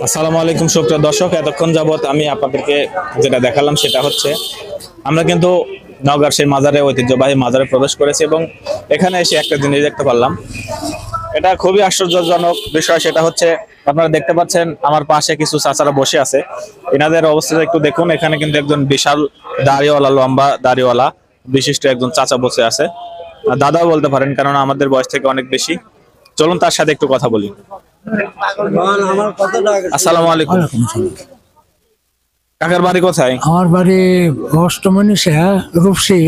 আসসালামু আলাইকুম সুপ্রিয় দর্শক, এতক্ষণ যাবত আমি আপনাদেরকে যেটা দেখালাম সেটা হচ্ছে আমরা কিন্তু নওগাঁর সেই মাজারে, ঐতিহ্যবাহী মাজারে প্রবেশ করেছি এবং এখানে এসে একটা জিনিস দেখতে পারলাম। এটা খুবই আশ্চর্যজনক বিষয়। সেটা হচ্ছে আপনারা দেখতে পাচ্ছেন আমার পাশে কিছু চাচারা বসে আছে। এনাদের অবস্থাটা একটু দেখুন। এখানে কিন্তু একজন বিশাল দাড়িওয়ালা, লম্বা দাড়িওয়ালা বিশিষ্ট একজন চাচা বসে আছে, দাদাও বলতে পারেন, কারণ আমাদের বয়স থেকে অনেক বেশি। চলুন তার সাথে একটু কথা বলি। আসসালামু আলাইকুম। কাকার বাড়ি কোথায়? আমার বাড়ি অষ্টমনীষা, রূপসী,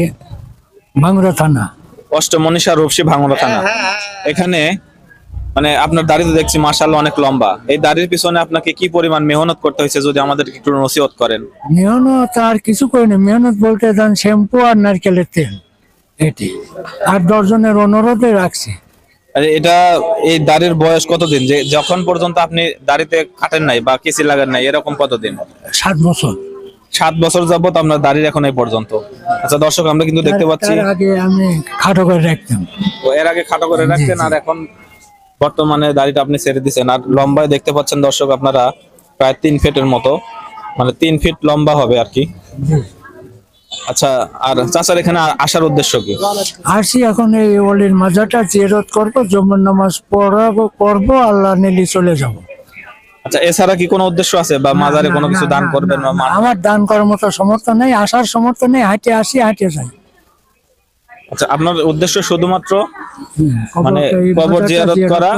ভাঙ্গুরা থানা। অষ্টমনীষা, রূপসী, ভাঙ্গুরা থানা। এখানে মানে আপনার দাড়ি তো দেখছি মাশাআল্লাহ অনেক লম্বা। এই দাড়ির পিছনে আপনাকে কি পরিমাণ মেহনত করতে হয়েছে যদি আমাদেরকে একটু নসিহত করেন। মেহনত আর কিছু করিনি। মেহনত বলতে দেন শ্যাম্পু আর নারকেলের তেল, এটি আর 10 জনের অনুরোধে রাখছি। এটা এই দাড়ির বয়স কতদিন, যে যখন পর্যন্ত আপনি দাড়িতে কাটেন নাই বা কিসি লাগান নাই, এরকম কতদিন? 7 বছর। 7 বছর যাবত আপনার দাড়ির এখন এই পর্যন্ত। আচ্ছা দর্শক, আমরা কিন্তু দেখতে পাচ্ছি তার আগে আমি খাটো করে রাখতাম। এর আগে খাটো করে রাখতেন, আর এখন বর্তমানে দাড়িটা আপনি ছেড়ে দিচ্ছেন। আর লম্বায় দেখতে পাচ্ছেন দর্শক আপনারা প্রায় 3 ফিটের মতো, মানে 3 ফিট লম্বা হবে আর কি। আচ্ছা, আর চাচার এখানে আসার উদ্দেশ্য কি? আসি এখন এই ওলির মাজারটা জিয়ারত করবো, জুমার নামাজ পড়বো, আল্লাহ নিলি চলে যাব। আচ্ছা, এছাড়া কি কোনো উদ্দেশ্য আছে বা মাজারে কোনো কিছু দান করবেন? আমার দান করার মতো সমর্থন নেই, আসার সমর্থন নেই, হাঁটে আসি হাঁটে যাই। আচ্ছা, আপনার উদ্দেশ্য শুধুমাত্র মানে কবর জিয়ারত করা?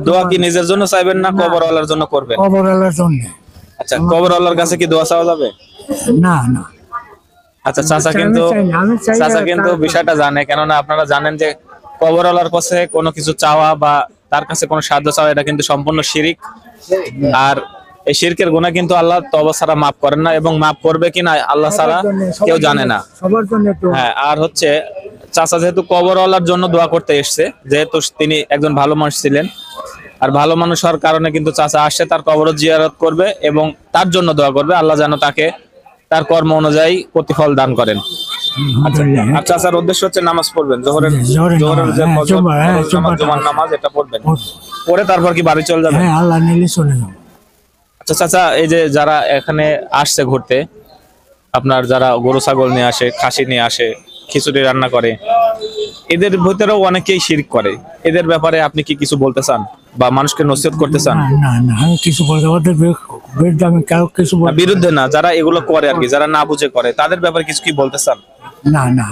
দোয়া কি নিজের জন্য চাইবেন না কবরওয়ালার জন্য করবেন? কবরওয়ালার জন্য। আচ্ছা, কবরওয়ালার কাছে কি দোয়া চাওয়া যাবে? না না। আচ্ছা, চাচা কিন্তু বিষয়টা জানে, কেননা আপনারা জানেন যে কবরওয়ালার কাছে কোনো কিছু চাওয়া বা তার কাছে কোনো সাহায্য চাওয়া এটা কিন্তু সম্পূর্ণ শিরক। আর এই শিরকের গুনাহ কিন্তু আল্লাহ তওবা ছাড়া মাফ করেন না, এবং মাফ করবে কিনা আল্লাহ ছাড়া কেউ জানে না। সবার জন্য। হ্যাঁ, আর হচ্ছে চাচা যেহেতু কবরওয়ালার জন্য দোয়া করতে এসেছে, যেহেতু তিনি একজন ভালো মানুষ ছিলেন, আর ভালো মানুষ হওয়ার কারণে কিন্তু চাচা আসছে, তার কবর জিয়ারত করবে এবং তার জন্য দোয়া করবে আল্লাহ যেন তাকে তার কর্ম অনুযায়ী প্রতিফল দান করেন। আর চাচার উদ্দেশ্য হচ্ছে নামাজ পড়বেন, জোহরের যে ফজর নামাজ, জুমার নামাজ, এটা পড়বেন, পড়ে তারপর কি বাড়ি চলে যাবেন? হ্যাঁ, আল্লাহ নিলে চলে যাব। আচ্ছা চাচা, এই যে যারা এখানে আসছে ঘুরতে, আপনার যারা গরু ছাগল নিয়ে আসে, খাসি নিয়ে আসে, খিচুড়ি রান্না করে, এদের ভিতরেও অনেকেই শিরক করে। এদের ব্যাপারে আপনি কি কিছু বলতে চান বা মানুষকে নসিহত করতে চান? না না, আমি কিছু বলতে, ওদের বিরুদ্ধে আমি কিছু বিরুদ্ধে না, যারা এগুলো করে আর কি, যারা না বুঝে করে, তাদের ব্যাপারে কিছু কি বলতে চান? না না,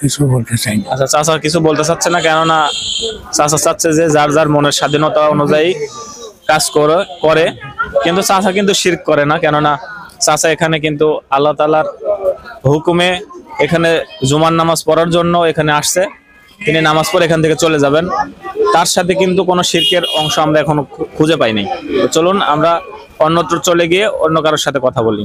কিছু বলতে চাই না। আচ্ছা, চাচা কিছু বলতে চাচ্ছে না, কেননা চাচা চাচ্ছে যে যার যার মনের স্বাধীনতা অনুযায়ী কাজ করে, কিন্তু চাচা কিন্তু শিরক করে না, কেননা চাচা এখানে কিন্তু আল্লাহ তাআলার হুকুমে এখানে জুমার নামাজ পড়ার জন্য এখানে আসছে। তিনি নামাজ পড়ে এখান থেকে চলে যাবেন। তার সাথে কিন্তু কোনো শিরকের অংশ আমরা এখনো খুঁজে পাইনি। চলুন আমরা অন্যত্র চলে গিয়ে অন্য কারোর সাথে কথা বলি।